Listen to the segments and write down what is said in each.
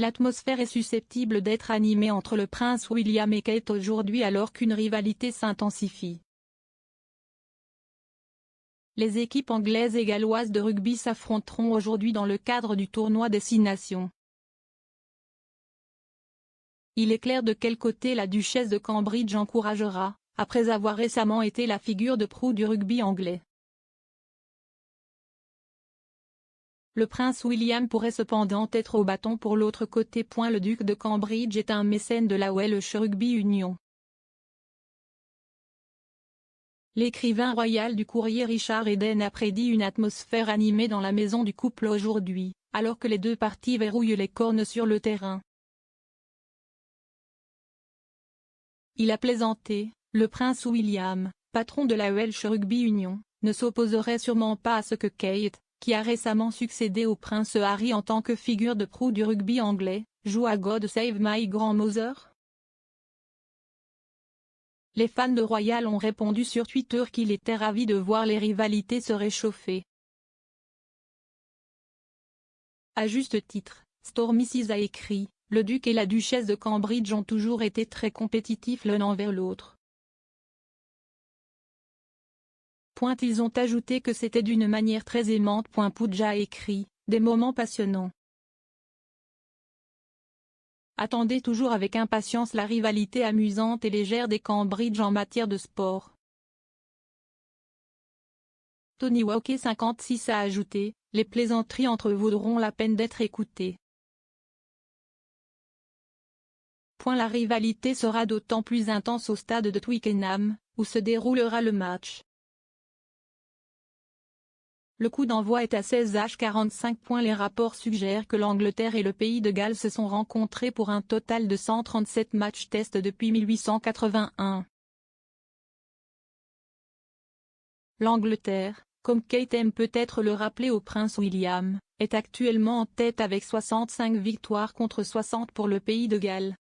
L'atmosphère est susceptible d'être animée entre le prince William et Kate aujourd'hui alors qu'une rivalité s'intensifie. Les équipes anglaises et galloises de rugby s'affronteront aujourd'hui dans le cadre du tournoi des 6 nations. Il est clair de quel côté la duchesse de Cambridge encouragera, après avoir récemment été la figure de proue du rugby anglais. Le prince William pourrait cependant être au bâton pour l'autre côté. Le duc de Cambridge est un mécène de la Welsh Rugby Union. L'écrivain royal du Courrier Richard Eden a prédit une atmosphère animée dans la maison du couple aujourd'hui, alors que les deux parties verrouillent les cornes sur le terrain. Il a plaisanté, le prince William, patron de la Welsh Rugby Union, ne s'opposerait sûrement pas à ce que Kate, qui a récemment succédé au prince Harry en tant que figure de proue du rugby anglais, joue à God Save My Grandmother. Les fans de Royal ont répondu sur Twitter qu'il était ravi de voir les rivalités se réchauffer. À juste titre, Stormy Seas a écrit, « Le duc et la duchesse de Cambridge ont toujours été très compétitifs l'un envers l'autre. » Ils ont ajouté que c'était d'une manière très aimante. Pooja a écrit, « Des moments passionnants. Attendez toujours avec impatience la rivalité amusante et légère des Cambridge en matière de sport. » Tony Walker 56 a ajouté, « Les plaisanteries entre eux vaudront la peine d'être écoutées. » La rivalité sera d'autant plus intense au stade de Twickenham, où se déroulera le match. Le coup d'envoi est à 16h45. Les rapports suggèrent que l'Angleterre et le pays de Galles se sont rencontrés pour un total de 137 matchs tests depuis 1881. L'Angleterre, comme Kate aime peut-être le rappeler au prince William, est actuellement en tête avec 65 victoires contre 60 pour le pays de Galles.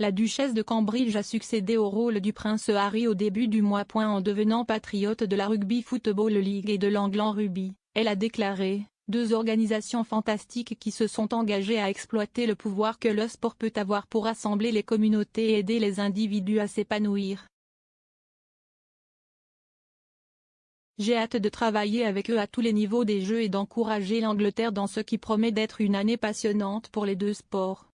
La duchesse de Cambridge a succédé au rôle du prince Harry au début du mois. En devenant patriote de la Rugby Football League et de l'England Rugby, elle a déclaré, « Deux organisations fantastiques qui se sont engagées à exploiter le pouvoir que le sport peut avoir pour rassembler les communautés et aider les individus à s'épanouir. J'ai hâte de travailler avec eux à tous les niveaux des jeux et d'encourager l'Angleterre dans ce qui promet d'être une année passionnante pour les deux sports. »